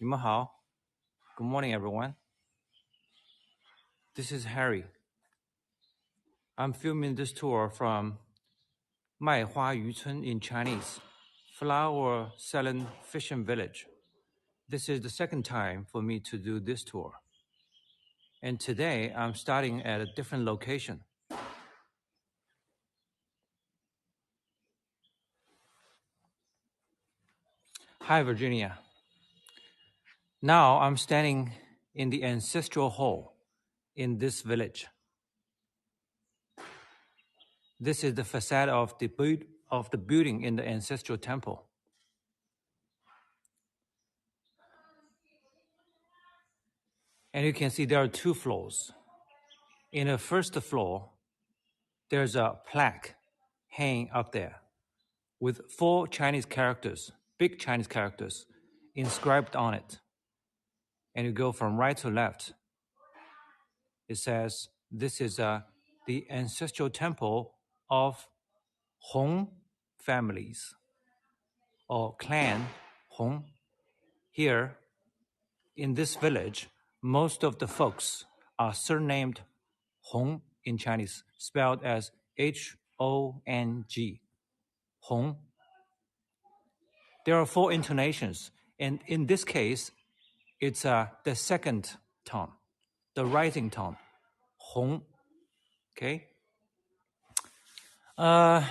你们好. Good morning, everyone. This is Harry. I'm filming this tour from Maihuayu in Chinese, flower selling fishing village. This is the second time for me to do this tour. And today I'm starting at a different location. Hi, Virginia. Now I'm standing in the ancestral hall in this village. This is the facade of the building in the ancestral temple. And you can see there are two floors. In the first floor, there's a plaque hanging up there with 4 Chinese characters, big Chinese characters, inscribed on it. And you go from right to left. It says, this is the ancestral temple of Hong families or clan Hong. Here, in this village, most of the folks are surnamed Hong in Chinese, spelled as H-O-N-G, Hong. There are 4 intonations, and in this case, it's the second tone, the rising tone, Hong. Okay. I'm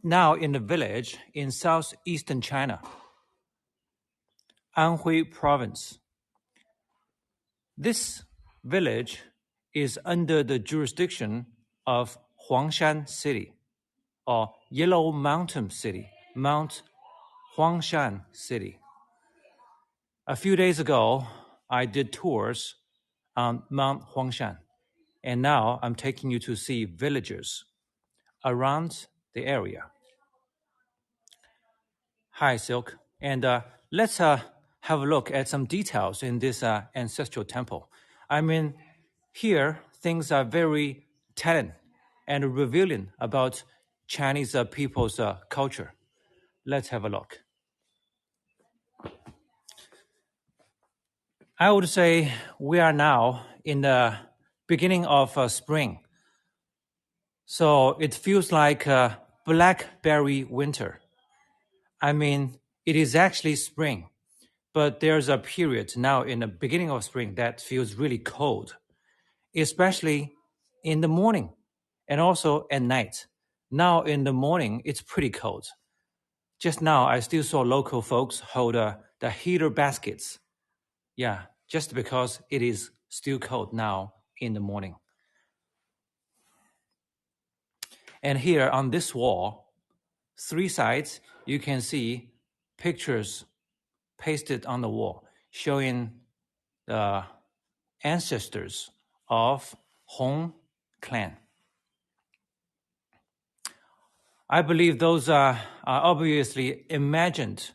now in the village in southeastern China, Anhui province. This village is under the jurisdiction of Huangshan City, or Yellow Mountain City, Mount Huangshan City. A few days ago, I did tours on Mount Huangshan, and now I'm taking you to see villages around the area. Hi, Silk. And let's have a look at some details in this ancestral temple. I mean, here, things are very telling and revealing about Chinese people's culture. Let's have a look. I would say we are now in the beginning of spring. So it feels like blackberry winter. I mean, it is actually spring, but there's a period now in the beginning of spring that feels really cold, especially in the morning and also at night. Now in the morning, it's pretty cold. Just now, I still saw local folks hold the heater baskets. Yeah, just because it is still cold now in the morning. And here on this wall, 3 sides, you can see pictures pasted on the wall showing the ancestors of Hong clan. I believe those are obviously imagined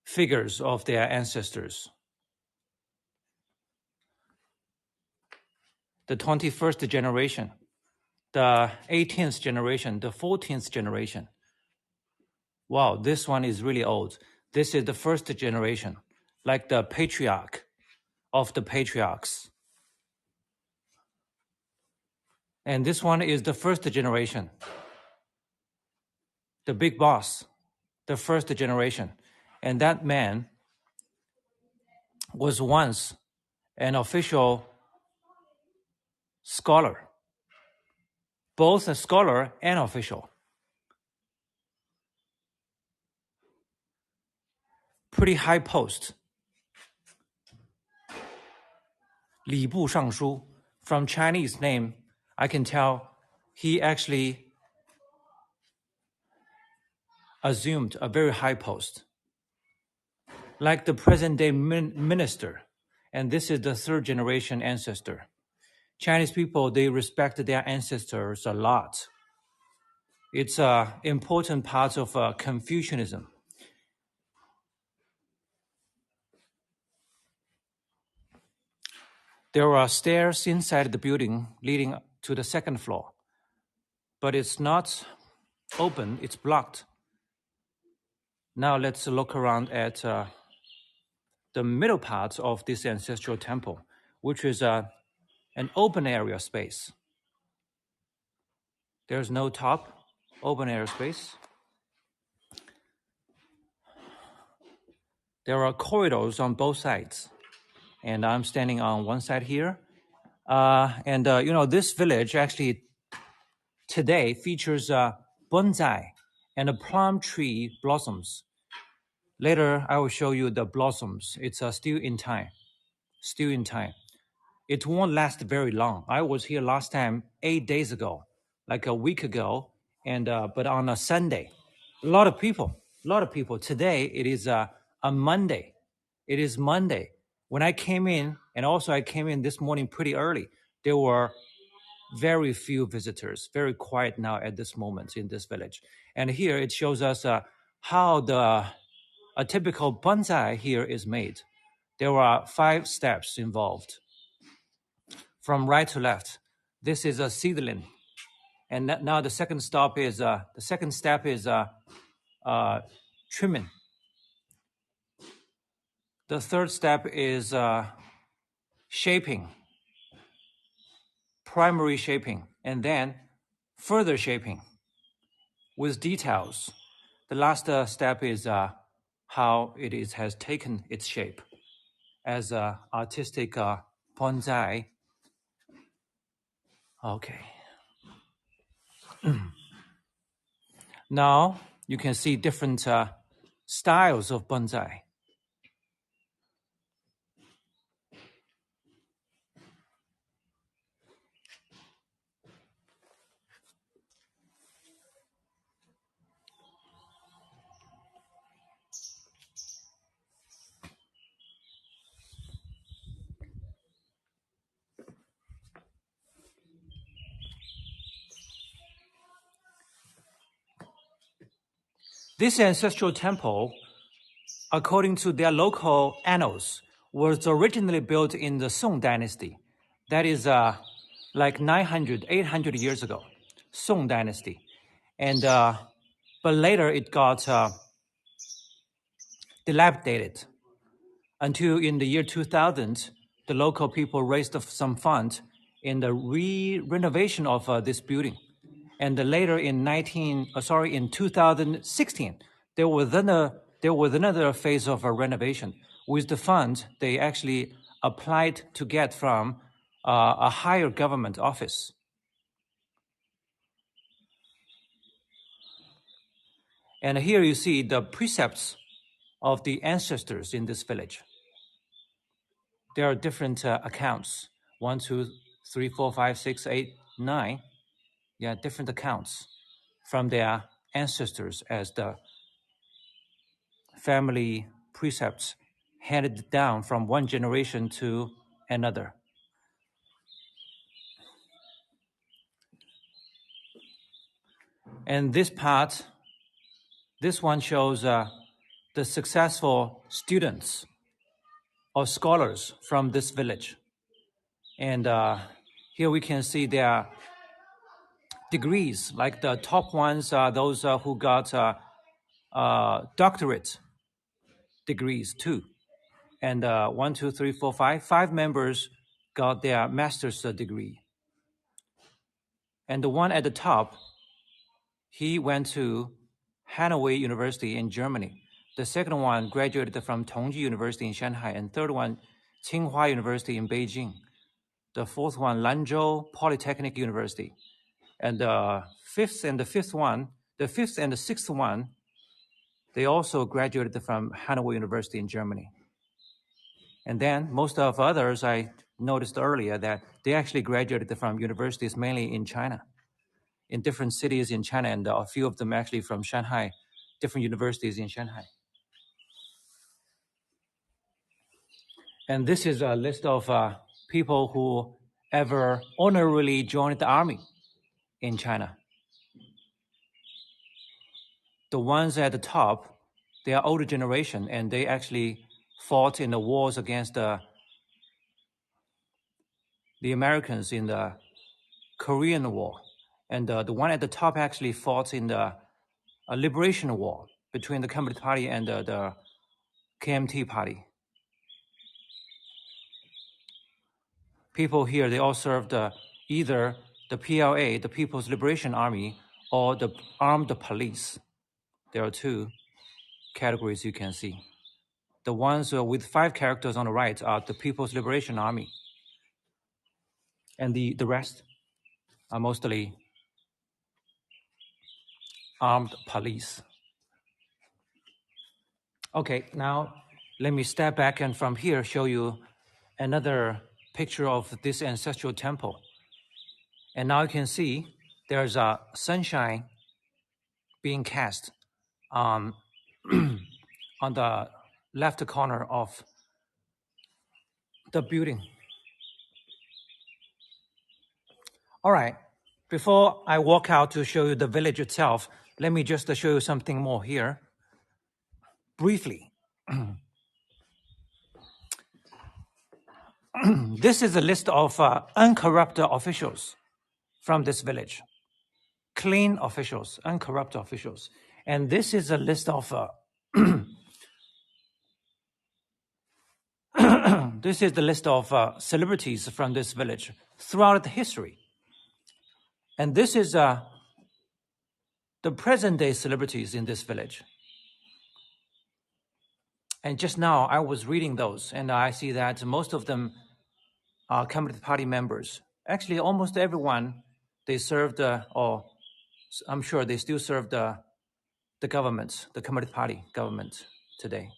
figures of their ancestors. The 21st generation, the 18th generation, the 14th generation. Wow, this one is really old. This is the first generation, like the patriarch of the patriarchs. And this one is the first generation, the big boss, the first generation. And that man was once an official scholar, both a scholar and official. Pretty high post. 礼部尚书, from Chinese name, I can tell he actually assumed a very high post, like the present-day minister, and this is the 3rd generation ancestor. Chinese people, they respect their ancestors a lot. It's an important part of Confucianism. There are stairs inside the building leading to the 2nd floor, but it's not open, it's blocked. Now let's look around at the middle part of this ancestral temple, which is an open area space. There's no top, open area space. There are corridors on both sides, and I'm standing on one side here. This village actually today features bonsai and a plum tree blossoms. Later, I will show you the blossoms. It's still in time. Still in time. It won't last very long. I was here last time 8 days ago, like a week ago, and but on a Sunday. A lot of people. Today, it is a Monday. It is Monday. When I came in, and also I came in this morning pretty early, there were very few visitors, very quiet now at this moment in this village. And here it shows us how a typical bonsai here is made. There are 5 steps involved. From right to left, this is a seedling, and now the second step is trimming. The third step is shaping, primary shaping, and then further shaping with details. The last step is how has taken its shape as artistic bonsai. Okay. Now you can see different styles of bonsai. This ancestral temple, according to their local annals, was originally built in the Song dynasty. That is like 900, 800 years ago, Song dynasty. And but later it got dilapidated until in the year 2000, the local people raised some funds in the renovation of this building. And later in 2016, there was another phase of a renovation. With the fund, they actually applied to get from a higher government office. And here you see the precepts of the ancestors in this village. There are different accounts. 1, 2, 3, 4, 5, 6, 8, 9. Yeah, different accounts from their ancestors as the family precepts handed down from one generation to another. And this one shows the successful students or scholars from this village. And here we can see their degrees, like the top ones are those who got doctorate degrees too. And 1, 2, 3, 4, 5, 5 members got their master's degree. And the one at the top, he went to Hanoi University in Germany. The second one graduated from Tongji University in Shanghai, and third one, Tsinghua University in Beijing. The fourth one, Lanzhou Polytechnic University. And the fifth and the sixth one, they also graduated from Hanoi University in Germany. And then most of others, I noticed earlier that they actually graduated from universities mainly in China, in different cities in China, and a few of them actually from Shanghai, different universities in Shanghai. And this is a list of people who ever honorably joined the army in China. The ones at the top, they are older generation, and they actually fought in the wars against the Americans in the Korean War. And the one at the top actually fought in the Liberation War between the Communist Party and the KMT Party. people here, they all served either the PLA, the People's Liberation Army, or the armed police. There are two categories you can see. The ones with 5 characters on the right are the People's Liberation Army. And the rest are mostly armed police. Okay, now let me step back and from here show you another picture of this ancestral temple. And now you can see there's a sunshine being cast on the left corner of the building. All right, before I walk out to show you the village itself, let me just show you something more here. Briefly, this is a list of uncorrupt officials from this village. Clean officials, uncorrupt officials. And this is a list of this is the list of celebrities from this village throughout the history. And this is the present-day celebrities in this village. And just now, I was reading those, and I see that most of them are Communist Party members. Actually, almost everyone, they served, or I'm sure they still serve the government, the Communist Party government today.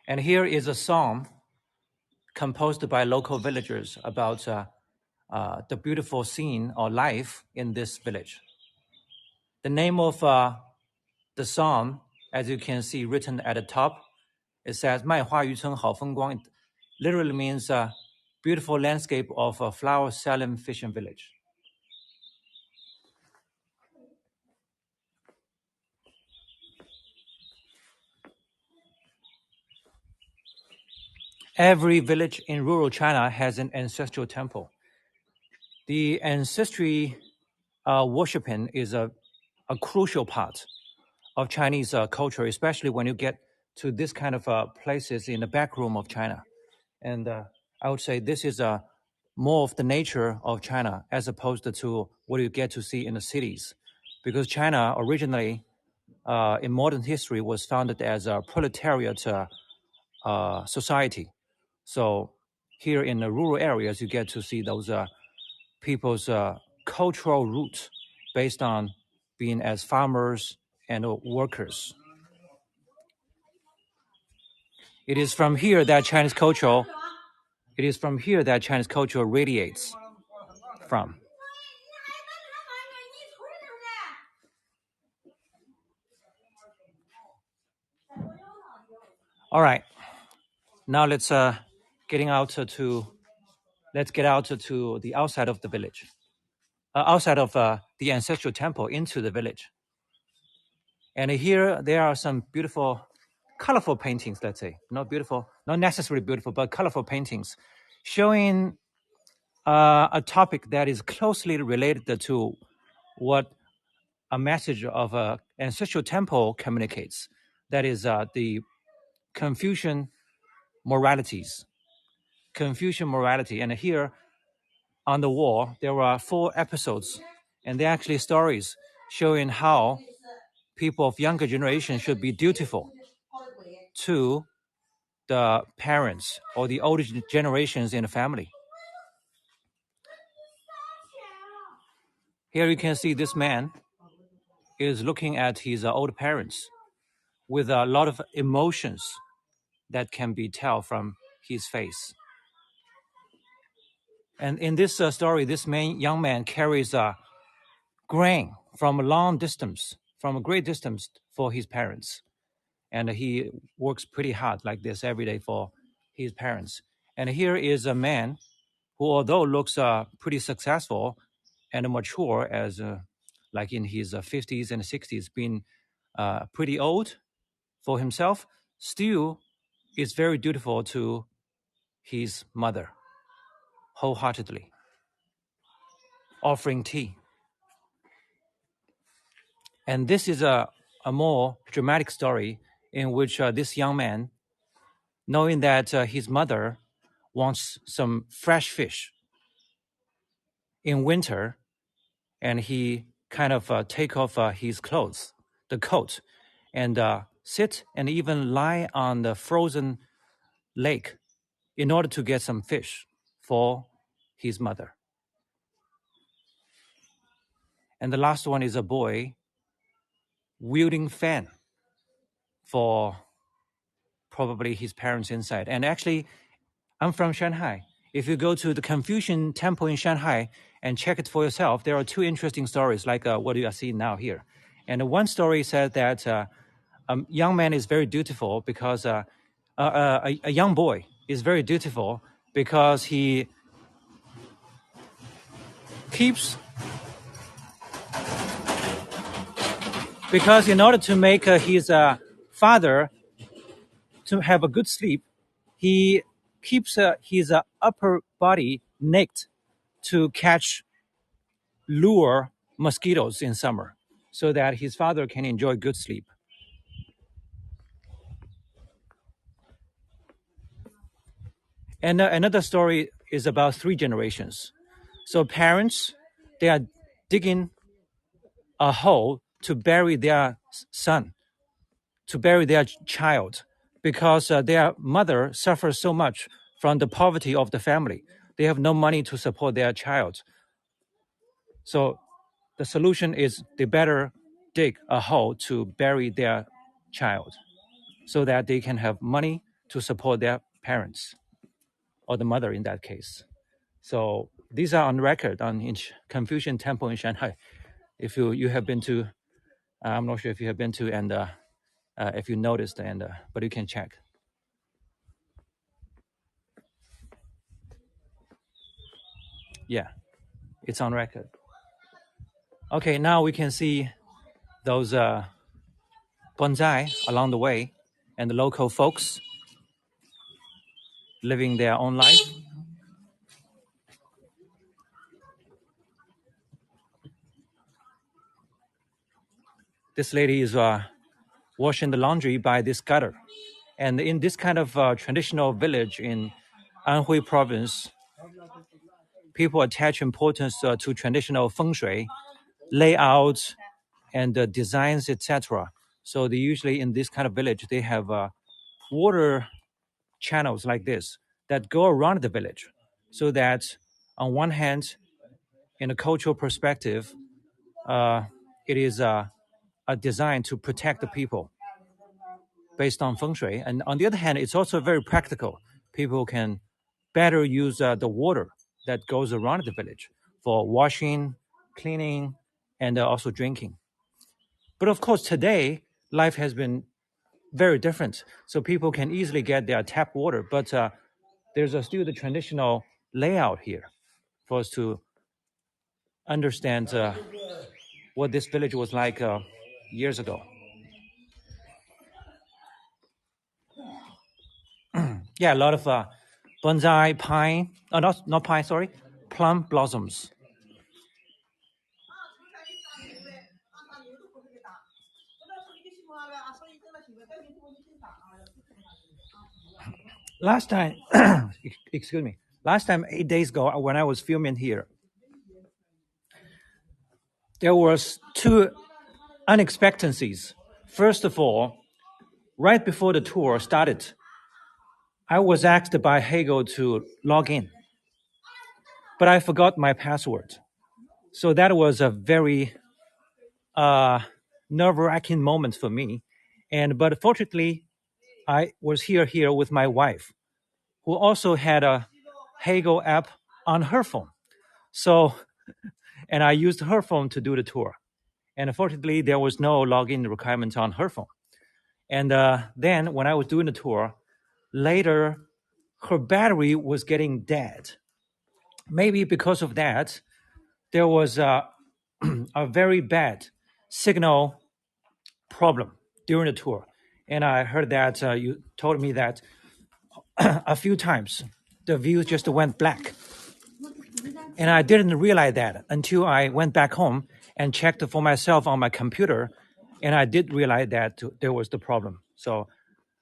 And here is a song composed by local villagers about the beautiful scene or life in this village. The name of the song, as you can see written at the top, it says "Maihuayu城好风光." It literally means beautiful landscape of a flower-selling fishing village. Every village in rural China has an ancestral temple. The ancestry worshiping is a crucial part of Chinese culture, especially when you get to this kind of places in the back room of China. And I would say this is more of the nature of China as opposed to what you get to see in the cities. Because China originally, in modern history, was founded as a proletariat society. So here in the rural areas, you get to see those people's cultural roots based on being as farmers and workers. It is from here that Chinese culture radiates from. All right, now let's get out to the outside of the village, outside of the ancestral temple, into the village. And here there are some beautiful, colorful paintings. Let's say not necessarily beautiful, but colorful paintings, showing a topic that is closely related to what a message of an ancestral temple communicates. That is the Confucian moralities. Confucian morality. And here on the wall, there are 4 episodes, and they're actually stories showing how people of younger generation should be dutiful to the parents or the older generations in the family. Here you can see this man is looking at his old parents with a lot of emotions that can be tell from his face. And in this story, this young man carries grain from a great distance for his parents. And he works pretty hard like this every day for his parents. And here is a man who, although looks pretty successful and mature, as like in his 50s and 60s, being pretty old for himself, still is very dutiful to his mother, wholeheartedly, offering tea. And this is a more dramatic story in which this young man knowing that his mother wants some fresh fish in winter, and he kind of take off his clothes, the coat, and sit and even lie on the frozen lake in order to get some fish for his mother. And the last one is a boy wielding fan for probably his parents inside. And actually, I'm from Shanghai. If you go to the Confucian Temple in Shanghai and check it for yourself, there are two interesting stories like what you are seeing now here. And one story said that a young man is very dutiful because a young boy is very dutiful because he keeps, because in order to make his father to have a good sleep, he keeps his upper body naked to catch lure mosquitoes in summer so that his father can enjoy good sleep. And another story is about three generations. So parents, they are digging a hole to bury their son, to bury their child, because their mother suffers so much from the poverty of the family. They have no money to support their child. So the solution is they better dig a hole to bury their child so that they can have money to support their parents or the mother in that case. So these are on record on Confucian Temple in Shanghai. If you have been to, I'm not sure if you have been to, and if you noticed, and but you can check. Yeah, it's on record. Okay, now we can see those bonsai along the way, and the local folks living their own life. This lady is washing the laundry by this gutter. And in this kind of traditional village in Anhui province, people attach importance to traditional feng shui, layouts, and designs, etc. So they usually in this kind of village, they have water channels like this that go around the village so that on one hand, in a cultural perspective, it is a design to protect the people based on feng shui. And on the other hand, it's also very practical. People can better use the water that goes around the village for washing, cleaning, and also drinking. But of course, today, life has been very different. So people can easily get their tap water, but there's still the traditional layout here for us to understand what this village was like years ago. Yeah, a lot of bonsai, pine, not pine, sorry, plum blossoms. Last time, excuse me, last time 8 days ago when I was filming here, there was two unexpectancies. First of all, right before the tour started, I was asked by Hegel to log in, but I forgot my password. So that was a very nerve-wracking moment for me. But fortunately, I was here with my wife, who also had a Hegel app on her phone. So, and I used her phone to do the tour. And unfortunately, there was no login requirement on her phone. And then when I was doing the tour, later, her battery was getting dead. Maybe because of that, there was a very bad signal problem during the tour. And I heard that you told me that a few times the view just went black. And I didn't realize that until I went back home and checked for myself on my computer. And I did realize that there was the problem. So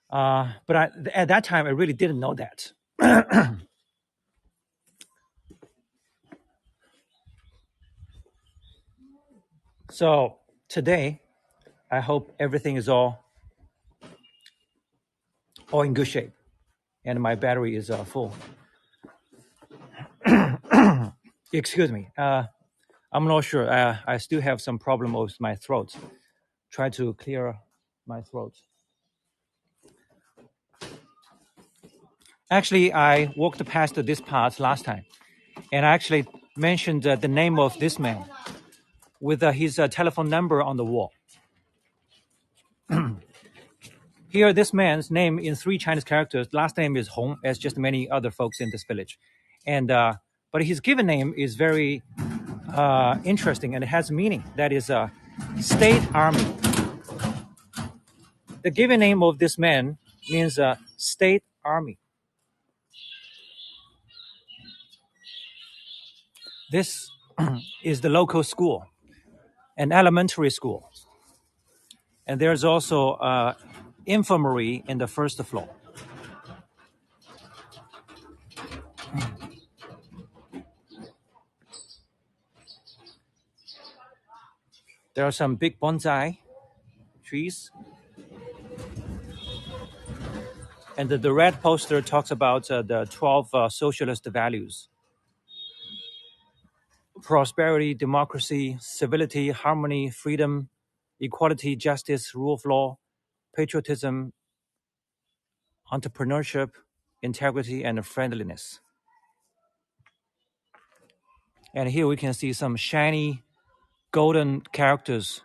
But at that time, I really didn't know that. So today, I hope everything is all in good shape, and my battery is full. Excuse me. I'm not sure. I still have some problem with my throat. Try to clear my throat. Actually, I walked past this part last time, and I actually mentioned the name of this man with his telephone number on the wall. Here, this man's name in 3 Chinese characters. Last name is Hong, as just many other folks in this village, and but his given name is very interesting and it has meaning. That is State Army. The given name of this man means State Army. This is the local school, an elementary school, and there's also infirmary in the first floor. There are some big bonsai trees. And the red poster talks about the 12 socialist values: prosperity, democracy, civility, harmony, freedom, equality, justice, rule of law, patriotism, entrepreneurship, integrity, and friendliness. And here we can see some shiny golden characters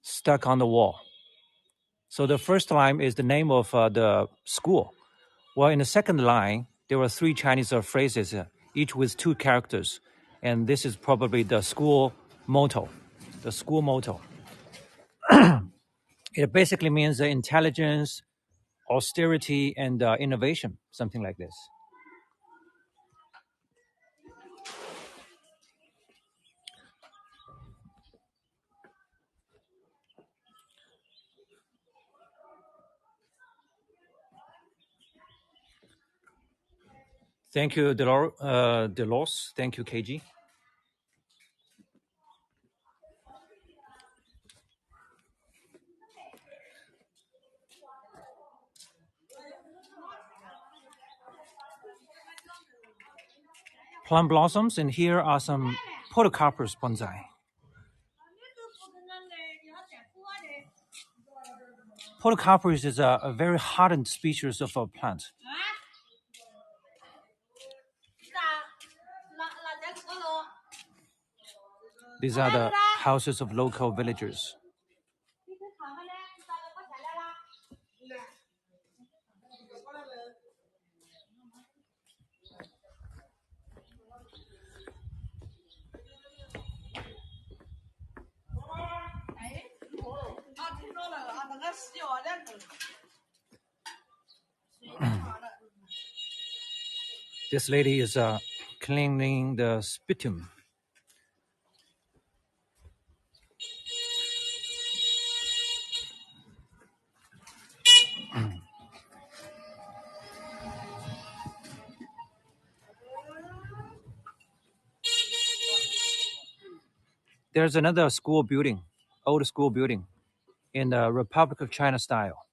stuck on the wall. So the first line is the name of the school. Well, in the second line, there were 3 Chinese phrases, each with 2 characters. And this is probably the school motto. The school motto. It basically means intelligence, austerity, and innovation, something like this. Thank you, Delos. Thank you, KG. Plum blossoms, and here are some podocarpus bonsai. Podocarpus is a very hardened species of a plant. These are the houses of local villagers. This lady is cleaning the sputum. There's another school building, old school building, in the Republic of China style.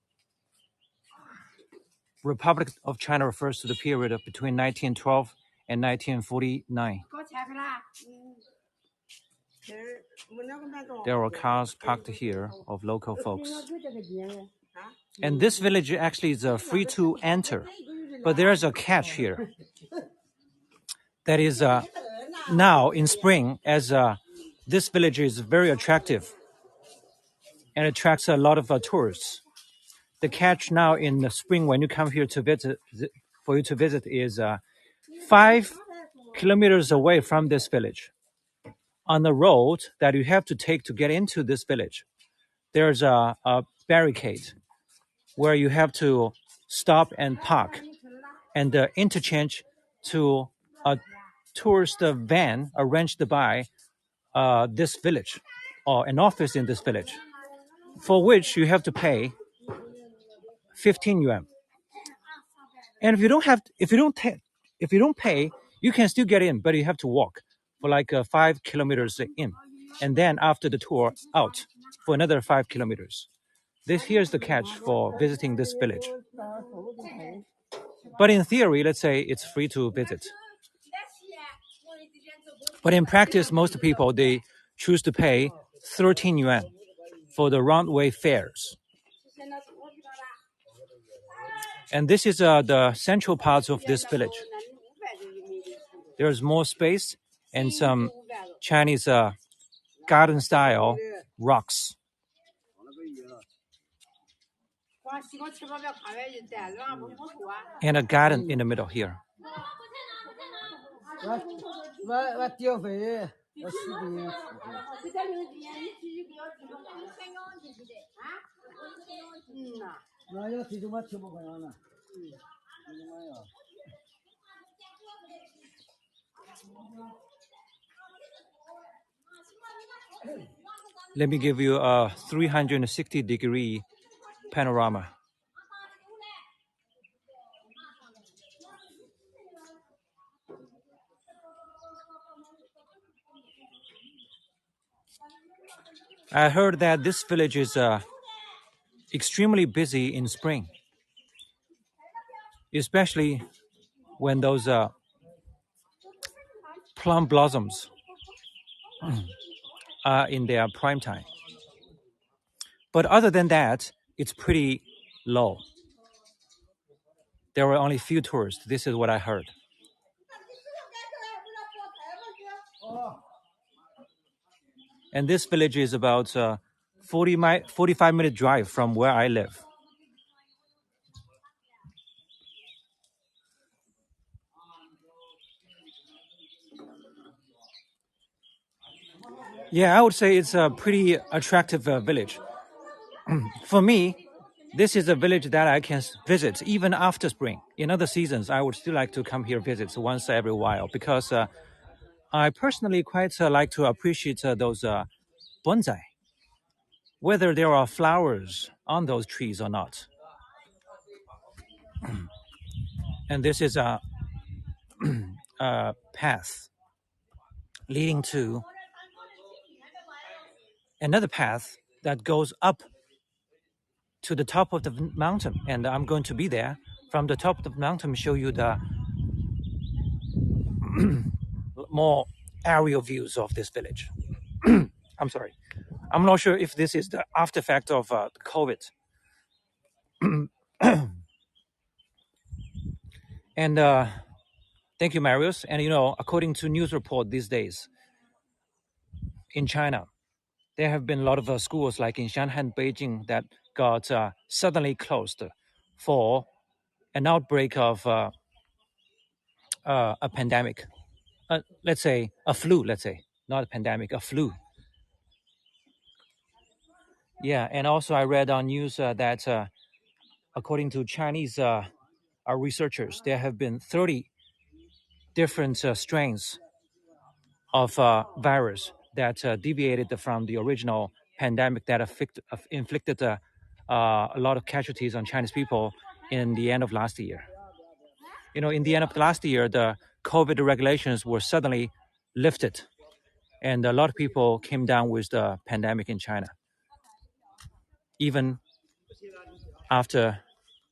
Republic of China refers to the period of between 1912 and 1949. There are cars parked here of local folks. And this village actually is free to enter, but there's a catch here. That is now in spring, as this village is very attractive and attracts a lot of tourists. The catch now in the spring when you come here to visit, for you to visit, is 5 kilometers away from this village. On the road that you have to take to get into this village, there's a barricade where you have to stop and park, and interchange to a tourist van arranged by this village or an office in this village, for which you have to pay 15 yuan. And if you don't pay, you can still get in, but you have to walk for like 5 kilometers in, and then after the tour out for another 5 kilometers. Here's the catch for visiting this village. But in theory, let's say it's free to visit. But in practice, most people they choose to pay 13 yuan for the roundway fares. And this is the central parts of this village. There's more space and some Chinese garden-style rocks. And a garden in the middle here. Let me give you a 360-degree panorama. I heard that this village is extremely busy in spring, especially when those plum blossoms are in their prime time. But other than that, it's pretty low. There were only few tourists. This is what I heard. And this village is about 45-minute drive from where I live. Yeah, I would say it's a pretty attractive village. For me, this is a village that I can visit even after spring. In other seasons, I would still like to come here visit once every while because I personally quite like to appreciate those bonsai, whether there are flowers on those trees or not. And this is a path leading to another path that goes up to the top of the mountain, and I'm going to be there from the top of the mountain, show you the more aerial views of this village. I'm sorry, I'm not sure if this is the after effect of COVID. And thank you, Marius. And according to news report these days in China, there have been a lot of schools like in Shanghai and Beijing that got suddenly closed for an outbreak of a pandemic. Let's say a flu, not a pandemic, a flu. Yeah, and also I read on news that according to Chinese researchers, there have been 30 different strains of virus that deviated from the original pandemic that inflicted a lot of casualties on Chinese people in the end of last year. In the end of last year, the COVID regulations were suddenly lifted, and a lot of people came down with the pandemic in China, even after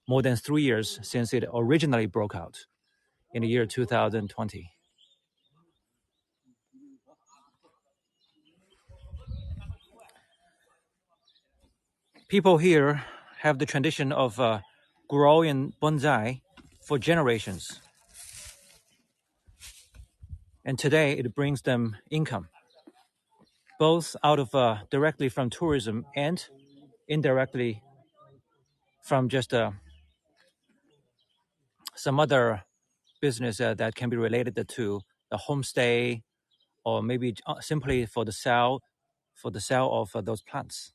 more than 3 years since it originally broke out in the year 2020. People here have the tradition of growing bonsai for generations. And today it brings them income, both out of directly from tourism and indirectly from just some other business that can be related to the homestay, or maybe simply for the sale of those plants.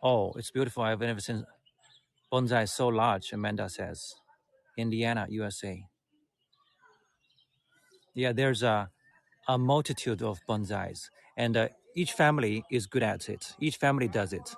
Oh, it's beautiful. I've never seen bonsai so large, Amanda says. Indiana, USA. Yeah, there's a multitude of bonsais. And Each family is good at it. Each family does it.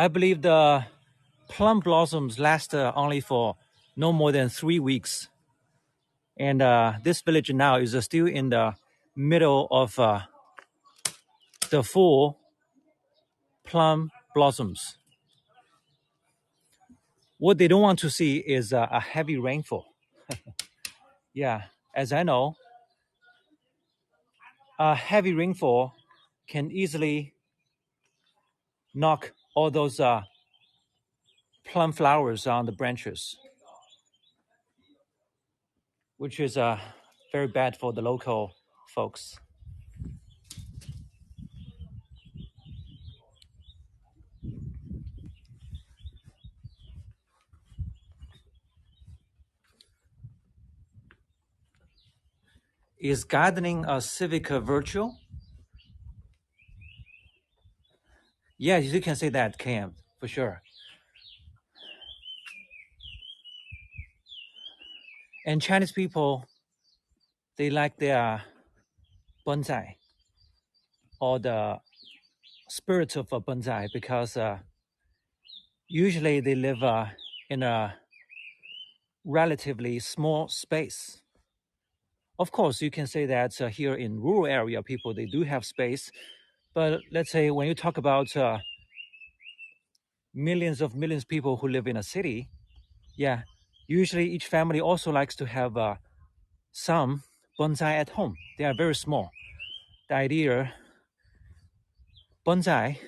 I believe the plum blossoms last only for no more than 3 weeks. And this village now is still in the middle of the full plum blossoms. What they don't want to see is a heavy rainfall. Yeah, as I know, a heavy rainfall can easily knock all those plum flowers on the branches, which is very bad for the local folks. Is gardening a civic virtue? Yeah, you can say that, KM, for sure. And Chinese people, they like their bonsai or the spirit of a bonsai because usually they live in a relatively small space. Of course, you can say that here in rural area, people, they do have space. But let's say when you talk about millions of people who live in a city, yeah, usually each family also likes to have some bonsai at home. They are very small. The idea, bonsai,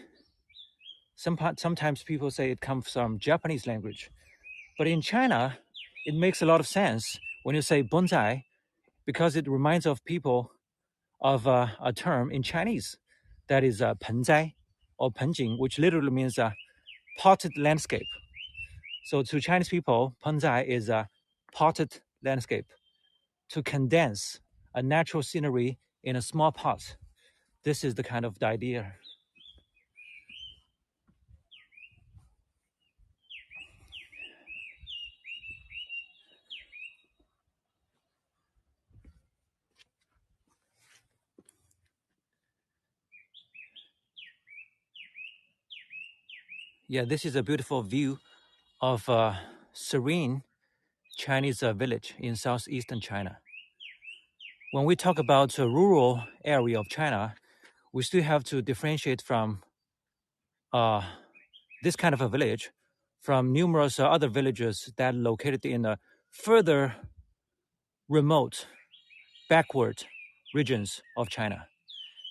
sometimes people say it comes from Japanese language. But in China, it makes a lot of sense when you say bonsai because it reminds of people of a term in Chinese that is penzai or penjing, which literally means potted landscape. So to Chinese people, bonsai is a potted landscape to condense a natural scenery in a small pot. This is the kind of the idea. Yeah, this is a beautiful view of a serene Chinese village in southeastern China. When we talk about a rural area of China, we still have to differentiate from this kind of a village from numerous other villages that are located in a further remote, backward regions of China.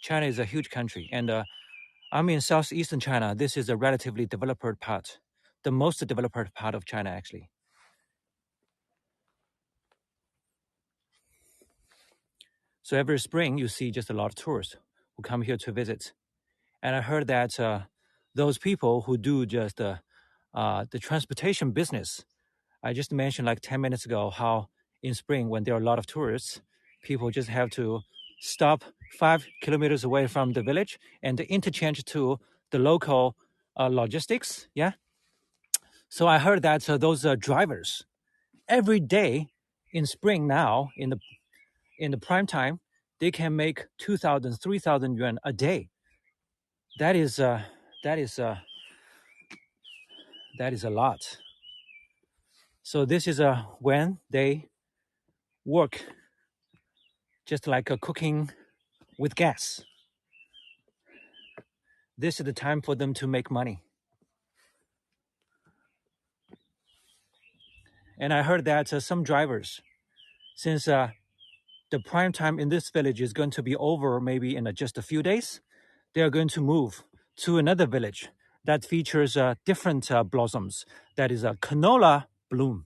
China is a huge country, and I'm in southeastern China. This is a relatively developed part, the most developed part of China, actually. So every spring, you see just a lot of tourists who come here to visit. And I heard that those people who do just the transportation business, I just mentioned like 10 minutes ago how in spring, when there are a lot of tourists, people just have to stop 5 kilometers away from the village and interchange to the local logistics. Yeah. So I heard that those drivers every day in spring now in the prime time, they can make 2,000, 3,000 yuan a day. That is that is that is a lot. So this is when they work just like cooking with gas. This is the time for them to make money. And I heard that some drivers, since the prime time in this village is going to be over maybe in just a few days, they are going to move to another village that features different blossoms. That is a canola bloom.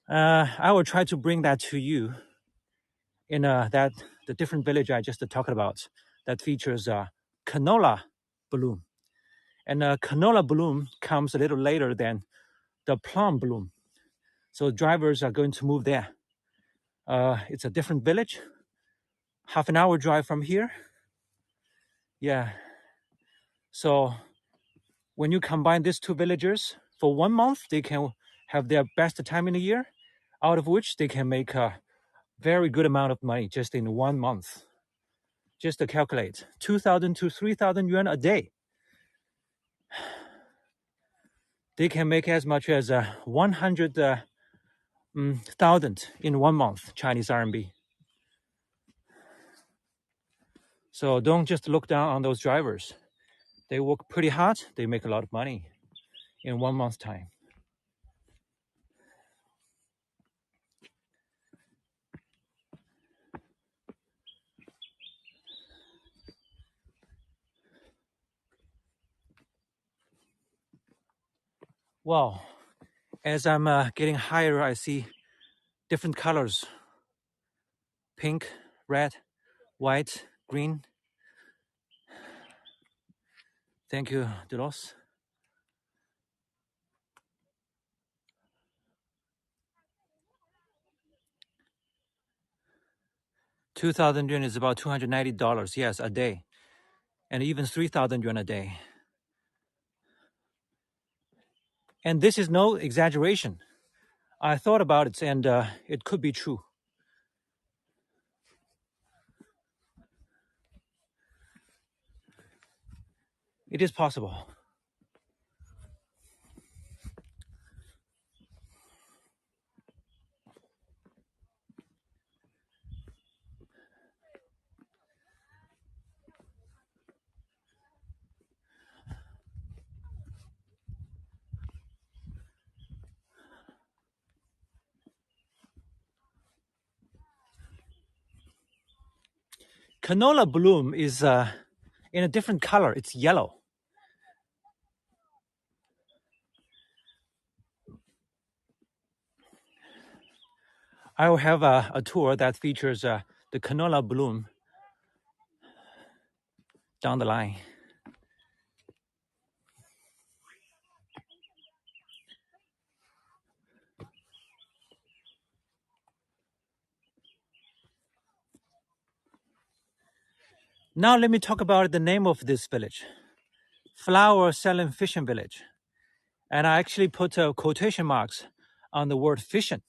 I will try to bring that to you in the different village I just talked about that features canola bloom. And canola bloom comes a little later than the plum bloom. So drivers are going to move there. It's a different village, half an hour drive from here. Yeah. So when you combine these two villagers for 1 month, they can have their best time in the year, out of which they can make a very good amount of money just in 1 month. Just to calculate, 2,000 to 3,000 yuan a day. They can make as much as 100,000 in 1 month, Chinese RMB. So don't just look down on those drivers. They work pretty hard. They make a lot of money in 1 month's time. Wow. As I'm getting higher, I see different colors. Pink, red, white, green. Thank you, Delos. $2,000 is about $290, yes, a day. And even 3,000 yuan a day. And this is no exaggeration. I thought about it, and it could be true. It is possible. Canola bloom is in a different color. It's yellow. I will have a tour that features the canola bloom down the line. Now let me talk about the name of this village. Flower selling fishing village. And I actually put quotation marks on the word fishing.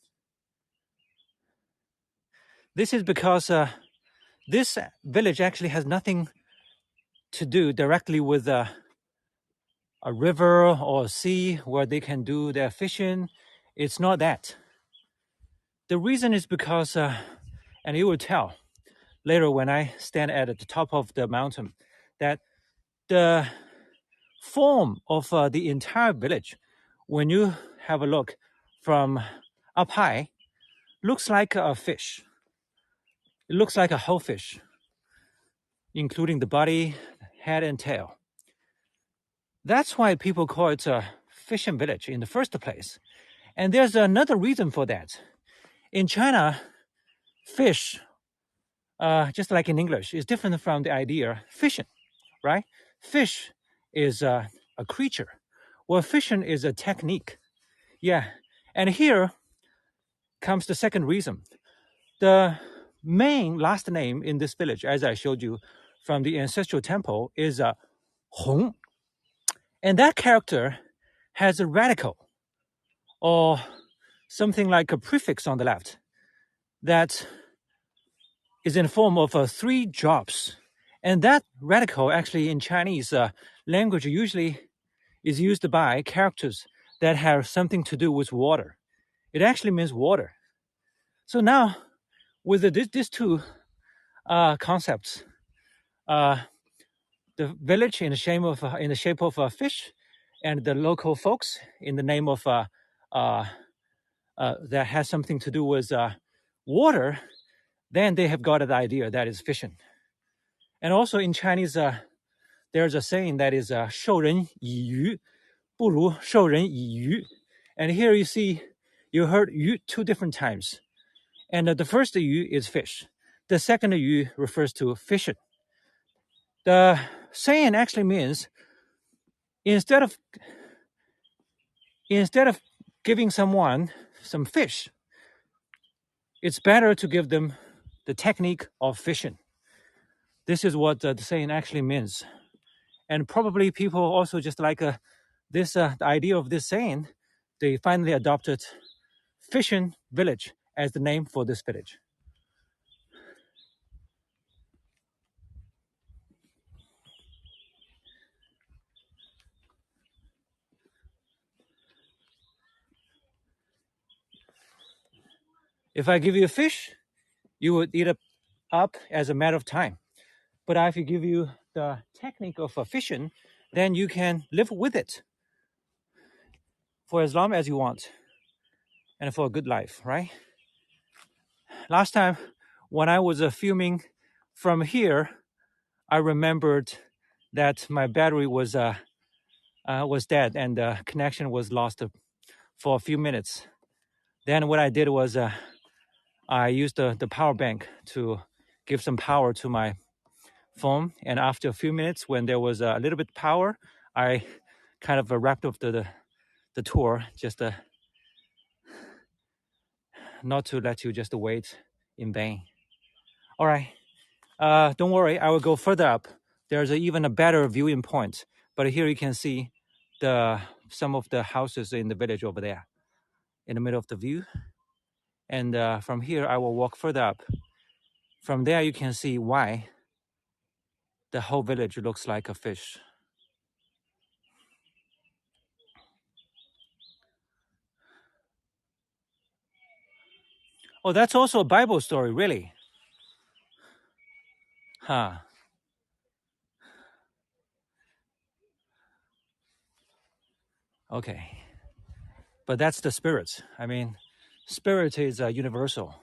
This is because this village actually has nothing to do directly with a river or a sea where they can do their fishing. It's not that. The reason is because, and you will tell later when I stand at the top of the mountain, that the form of the entire village, when you have a look from up high, looks like a fish. It looks like a whole fish, including the body, head, and tail. That's why people call it a fishing village in the first place. And there's another reason for that. In China, fish, just like in English, is different from the idea fishing, right? Fish is a creature, well, fishing is a technique. Yeah, and here comes the second reason. The main last name in this village, as I showed you from the ancestral temple, is Hong. And that character has a radical or something like a prefix on the left that is in the form of 3 drops. And that radical actually in Chinese language usually is used by characters that have something to do with water. It actually means water. So now with these two concepts, the village in the shape of a fish, and the local folks in the name of that has something to do with water, then they have got an idea that is fishing. And also in Chinese, there's a saying that is 授人以鱼不如授人以渔. And here you see, you heard 鱼 2 different times. And the first 鱼 is fish. The second 鱼 refers to fishing. The saying actually means instead of giving someone some fish, it's better to give them the technique of fishing. This is what the saying actually means. And probably people also just like the idea of this saying, they finally adopted fishing village as the name for this village. If I give you a fish, you would eat it up as a matter of time. But if I give you the technique of fishing, then you can live with it for as long as you want and for a good life, right? Last time when I was filming from here, I remembered that my battery was dead and the connection was lost for a few minutes. Then what I did was I used the power bank to give some power to my phone. And after a few minutes, when there was a little bit of power, I kind of wrapped up the tour, just not to let you just wait in vain. All right, don't worry, I will go further up. There's even a better viewing point. But here you can see some of the houses in the village over there in the middle of the view. And from here, I will walk further up. From there, you can see why the whole village looks like a fish. Oh, that's also a Bible story, really? Huh. Okay. But that's the spirit. I mean, spirit is universal.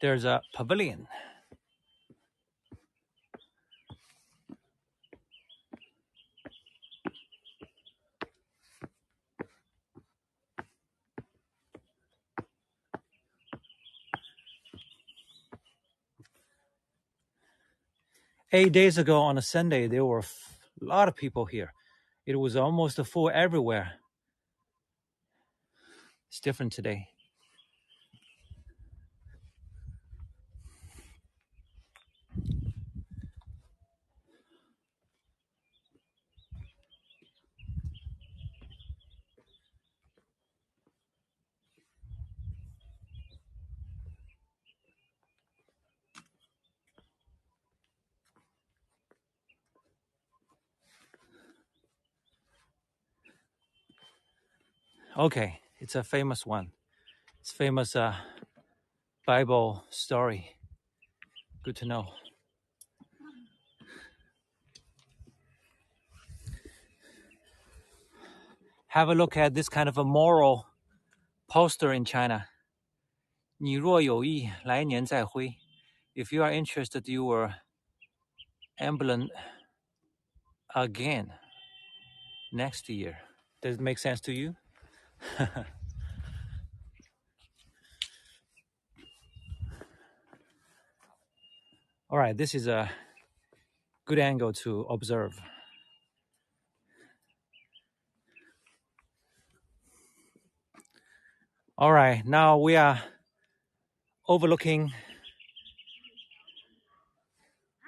There's a pavilion. Eight days ago on a Sunday, there were a lot of people here. It was almost full everywhere. It's different today. Okay, it's a famous one. It's a famous Bible story. Good to know. Have a look at this kind of a moral poster in China. 你若有意，来年再会. If you are interested, you will emblem again next year. Does it make sense to you? All right, this is a good angle to observe. All right, now we are overlooking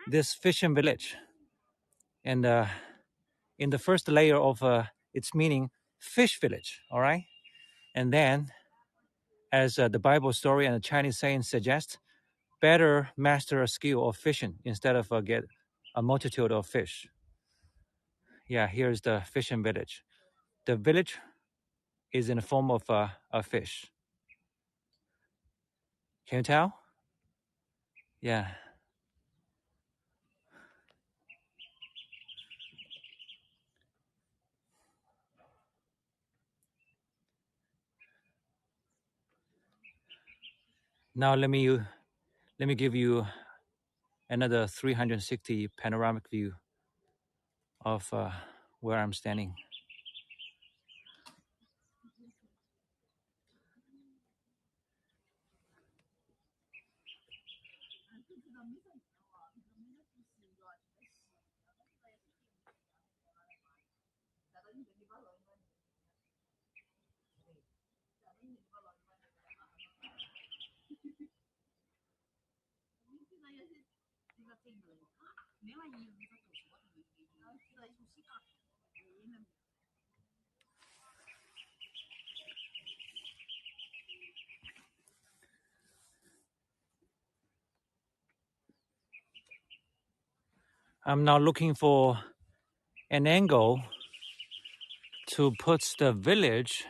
this fishing village. And in the first layer of its meaning, fish village, all right? And then, as the Bible story and the Chinese saying suggest, better master a skill of fishing instead of get a multitude of fish. Yeah, here's the fishing village. The village is in the form of a fish. Can you tell? Yeah. Now let me give you another 360 panoramic view of where I'm standing. I'm now looking for an angle to put the village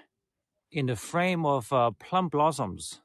in the frame of plum blossoms.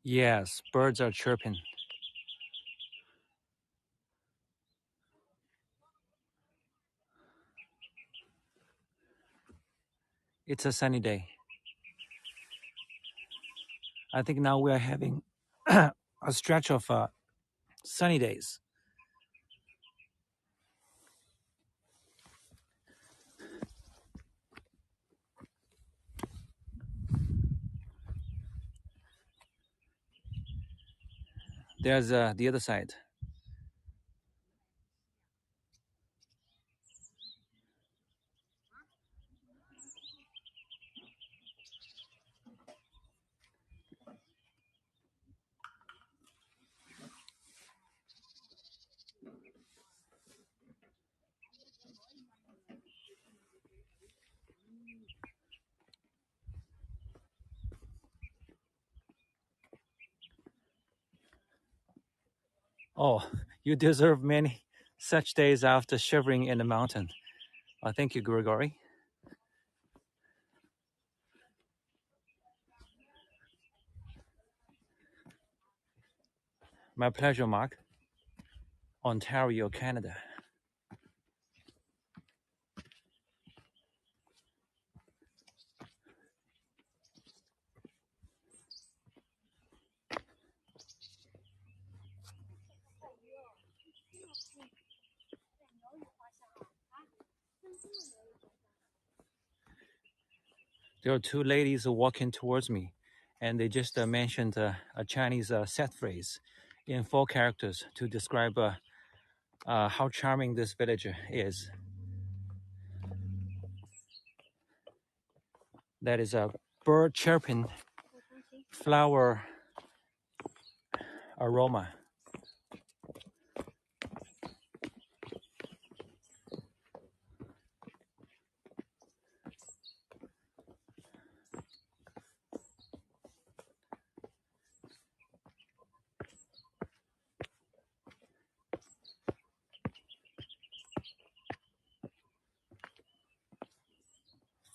Yes, birds are chirping. It's a sunny day. I think now we are having a stretch of sunny days. There's the other side. Oh, you deserve many such days after shivering in the mountain. Thank you, Gregory. My pleasure, Mark. Ontario, Canada. There are two ladies walking towards me, and they just mentioned a Chinese set phrase in 4 characters to describe how charming this village is. That is a bird chirping, flower aroma.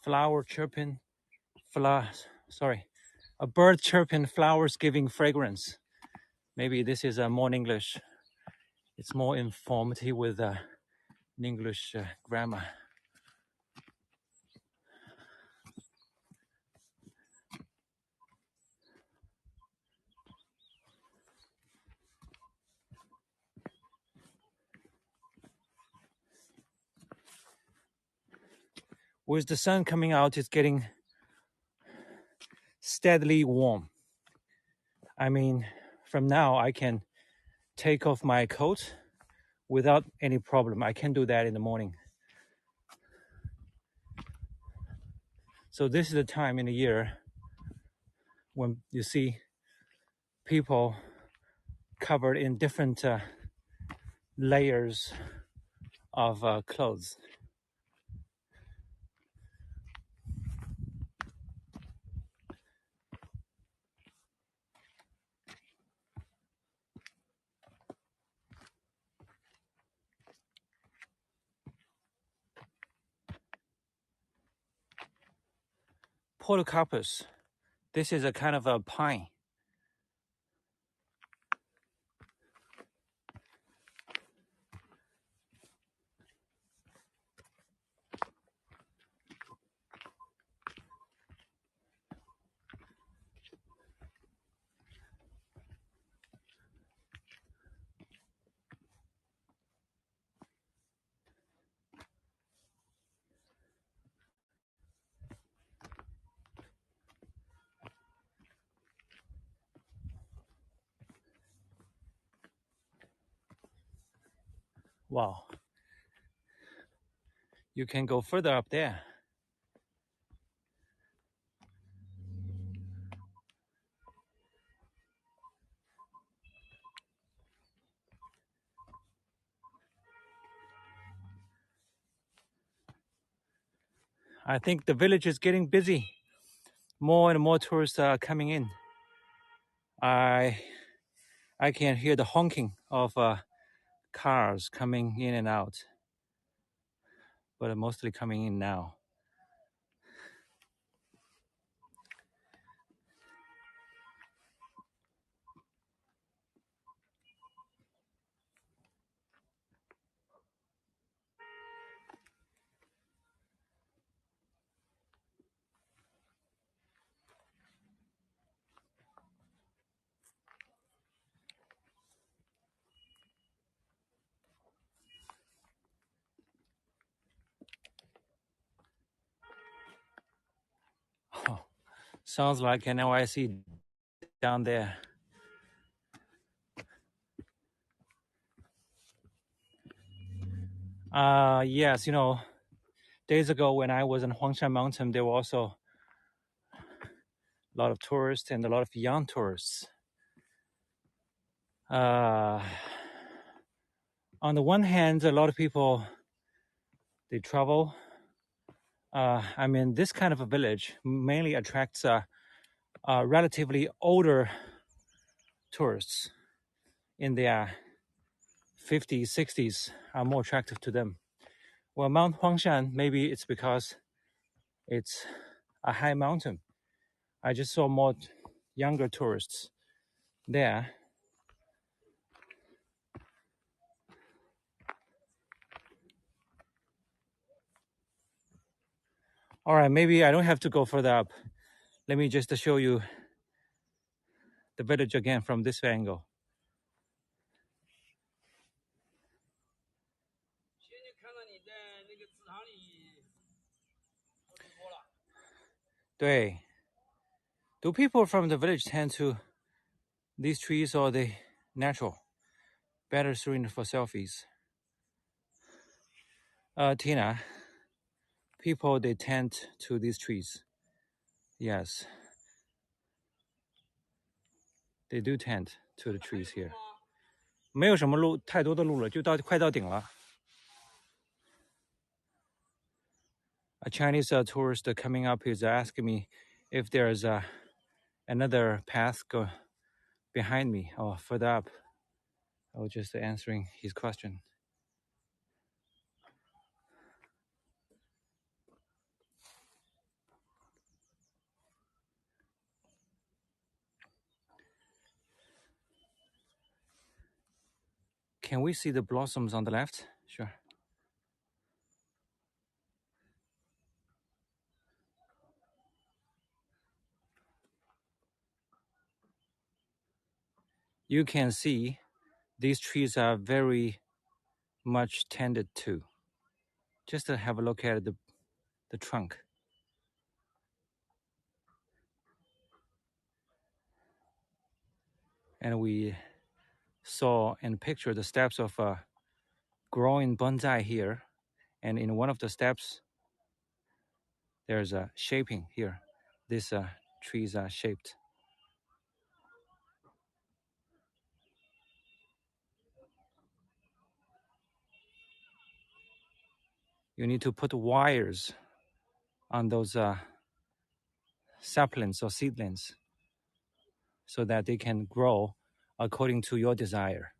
Flower chirping, a bird chirping, flowers giving fragrance. Maybe this is more English. It's more informative with English grammar. With the sun coming out, it's getting steadily warm. I mean, from now I can take off my coat without any problem. I can do that in the morning. So this is the time in the year when you see people covered in different layers of clothes. podocarpus. This is a kind of a pine. Wow. You can go further up there. I think the village is getting busy. More and more tourists are coming in. I can hear the honking of cars coming in and out, but mostly coming in now. Oh, sounds like an NYC down there. Yes, you know, days ago when I was in Huangshan Mountain, there were also a lot of tourists and a lot of young tourists. On the one hand, a lot of people, they travel. I mean, this kind of a village mainly attracts relatively older tourists in their 50s, 60s are more attractive to them. Well, Mount Huangshan, maybe it's because it's a high mountain. I just saw more younger tourists there. All right, maybe I don't have to go further up. Let me just show you the village again from this angle. Do people from the village tend to these trees, or the natural? Better suited for selfies. Tina, people they tend to these trees. Yes, they do tend to the trees here. 没有什么路，太多的路了，就快到顶了。A Chinese tourist coming up is asking me if there's another path behind me or further up. I was just answering his question. Can we see the blossoms on the left? Sure. You can see these trees are very much tended to. Just to have a look at the trunk. And we saw and pictured the steps of growing bonsai here. And in one of the steps, there's a shaping here. These trees are shaped. You need to put wires on those saplings or seedlings so that they can grow according to your desire.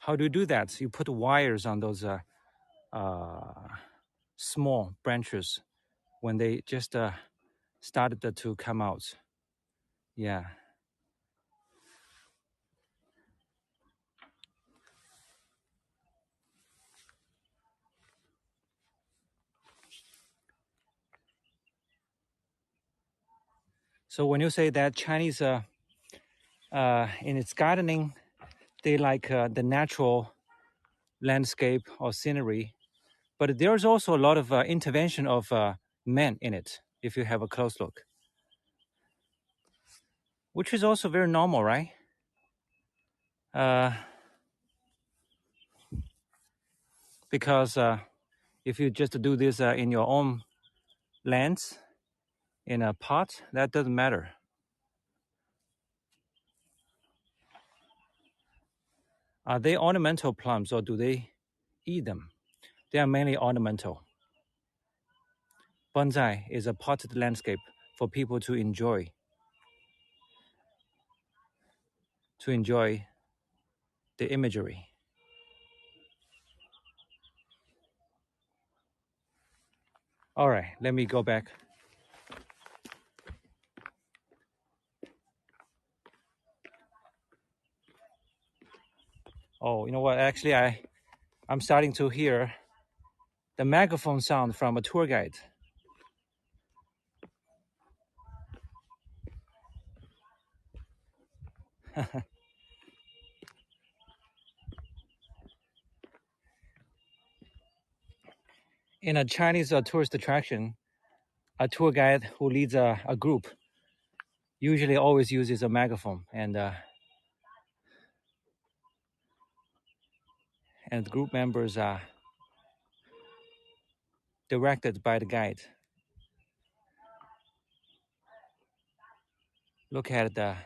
How do you do that? You put wires on those small branches when they just started to come out. Yeah. So when you say that Chinese in its gardening, they like the natural landscape or scenery, but there's also a lot of intervention of men in it, if you have a close look, which is also very normal, right? Because if you just do this in your own lands, in a pot, that doesn't matter. Are they ornamental plums or do they eat them? They are mainly ornamental. Bonsai is a potted landscape for people to enjoy the imagery. All right, let me go back. Oh, you know what? Actually, I'm starting to hear the megaphone sound from a tour guide. In a Chinese tourist attraction, a tour guide who leads a group usually always uses a megaphone, and group members are directed by the guide. Look at the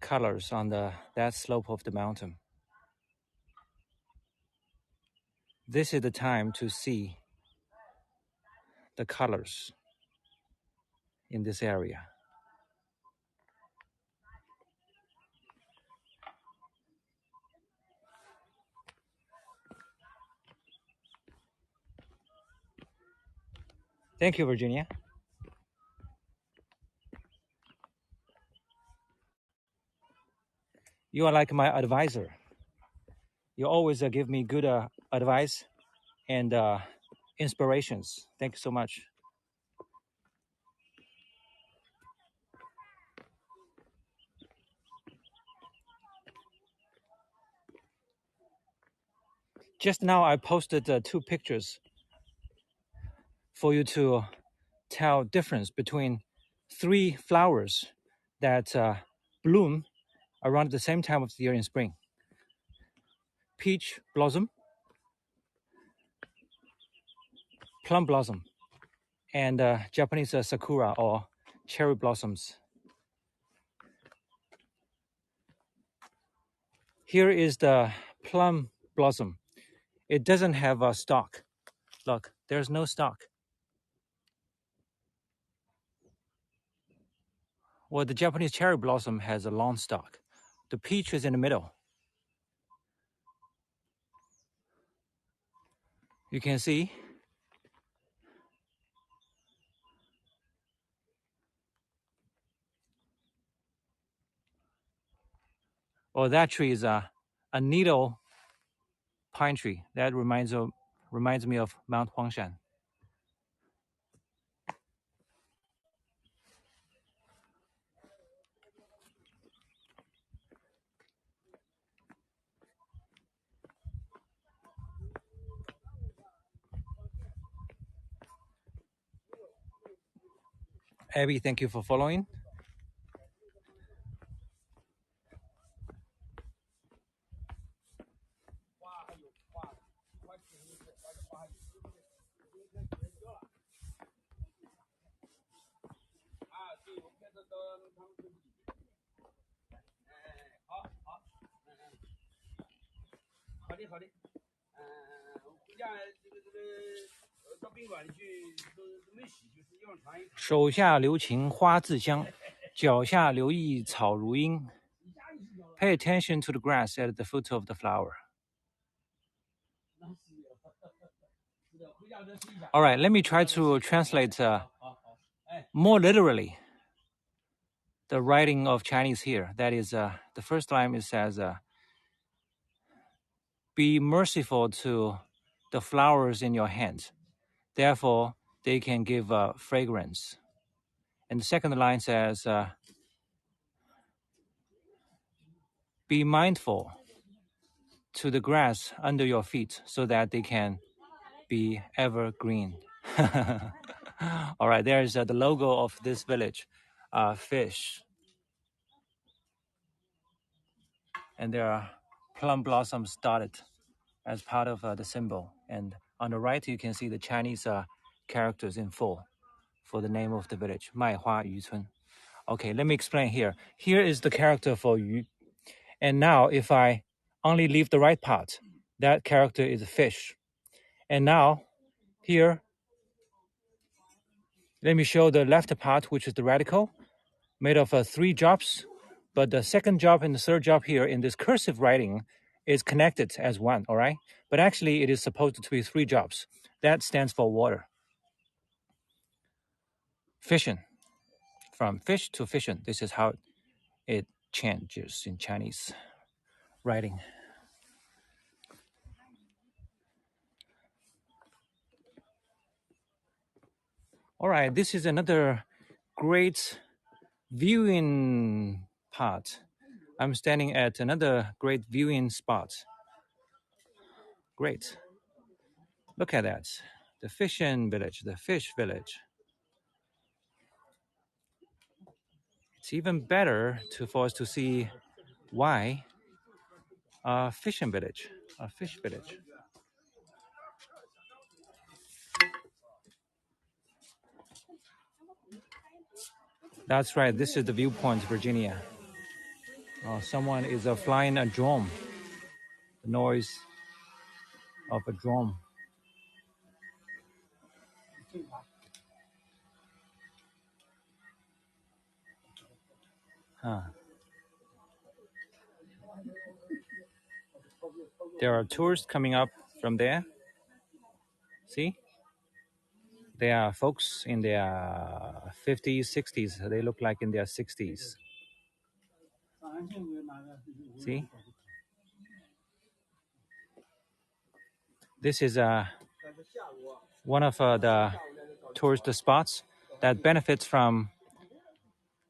colors on that slope of the mountain. This is the time to see the colors in this area. Thank you, Virginia. You are like my advisor. You always give me good advice and inspirations. Thank you so much. Just now I posted 2 pictures for you to tell difference between 3 flowers that bloom around the same time of the year in spring. Peach blossom, plum blossom, and Japanese sakura or cherry blossoms. Here is the plum blossom. It doesn't have a stalk. Look, there's no stalk. Well, the Japanese cherry blossom has a long stalk. The peach is in the middle. You can see. Oh, that tree is a needle pine tree. That reminds me of Mount Huangshan. Abby, thank you for following.手下留情花自香，脚下留意草如茵。Pay attention to the grass at the foot of the flower. All right, let me try to translate more literally the writing of Chinese here. That is, the first line it says, be merciful to the flowers in your hands. Therefore, they can give fragrance. And the second line says, be mindful to the grass under your feet so that they can be evergreen. All right, there's the logo of this village, fish. And there are plum blossoms dotted as part of the symbol. And on the right, you can see the Chinese characters in full for the name of the village, Maihuayu. Okay, let me explain here. Here is the character for Yu. And now if I only leave the right part, that character is a fish. And now here, let me show the left part, which is the radical, made of 3 jobs. But the second job and the third job here in this cursive writing is connected as one, all right? But actually it is supposed to be 3 jobs. That stands for water. Fission. From fish to fission. This is how it changes in Chinese writing. All right, this is another great viewing part. I'm standing at another great viewing spot. Great. Look at that. The fishing village, the fish village. It's even better for us to see why a fishing village, a fish village. That's right, this is the viewpoint, Virginia. Someone is flying a drone. The noise of a drone. Huh. There are tourists coming up from there. See? They are folks in their 50s, 60s. They look like in their 60s. See? This is one of the tourist spots that benefits from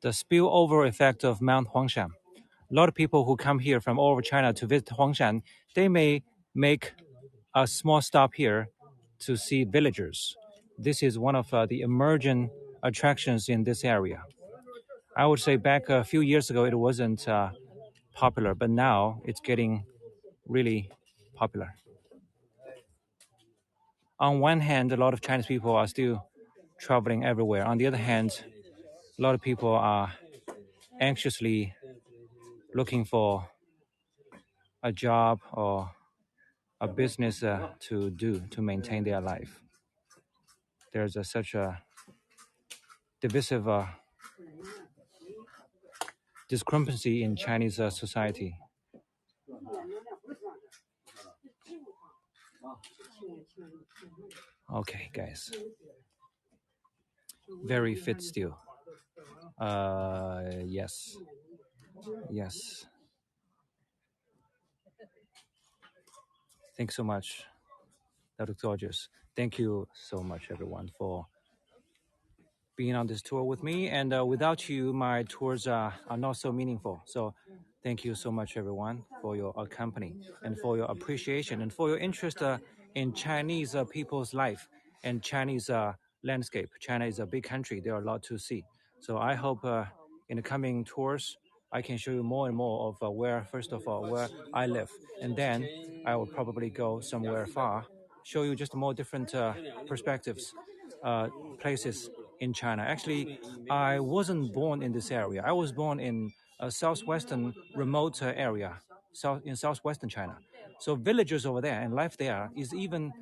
the spillover effect of Mount Huangshan. A lot of people who come here from all over China to visit Huangshan, they may make a small stop here to see villagers. This is one of the emerging attractions in this area. I would say back a few years ago, it wasn't popular, but now it's getting really popular. On one hand, a lot of Chinese people are still traveling everywhere. On the other hand, a lot of people are anxiously looking for a job or a business to do to maintain their life. There's such a divisive discrepancy in Chinese society. Okay, guys. Very fit still. Yes. Yes. Thanks so much, Dr. Georges. Thank you so much, everyone, for being on this tour with me. And without you, my tours are not so meaningful. So thank you so much, everyone, for your company and for your appreciation and for your interest in Chinese people's life and Chinese landscape. China is a big country. There are a lot to see. So I hope in the coming tours, I can show you more and more of where, first of all, where I live. And then I will probably go somewhere far, show you just more different perspectives, places in China. Actually, I wasn't born in this area. I was born in a southwestern remote area, in southwestern China. So villages over there and life there is even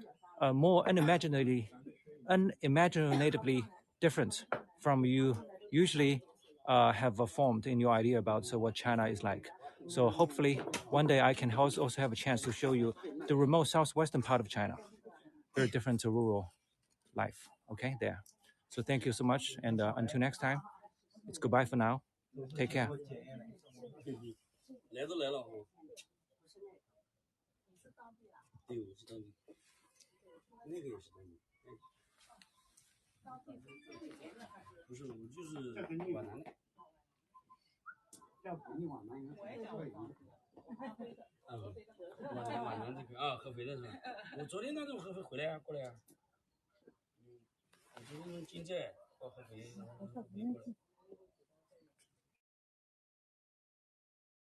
more unimaginably different from you usually have formed in your idea about what China is like. So hopefully one day I can also have a chance to show you the remote southwestern part of China. Very different to rural life. Okay, there. So thank you so much, and until next time, it's goodbye for now. Take care. 来都来了哦。对，我是当地，那个也是当地。不是，我就是皖南的。皖南这边啊，合肥的是吧？我昨天从合肥回来啊，过来啊。我昨天从金寨到合肥，然后从合肥过来。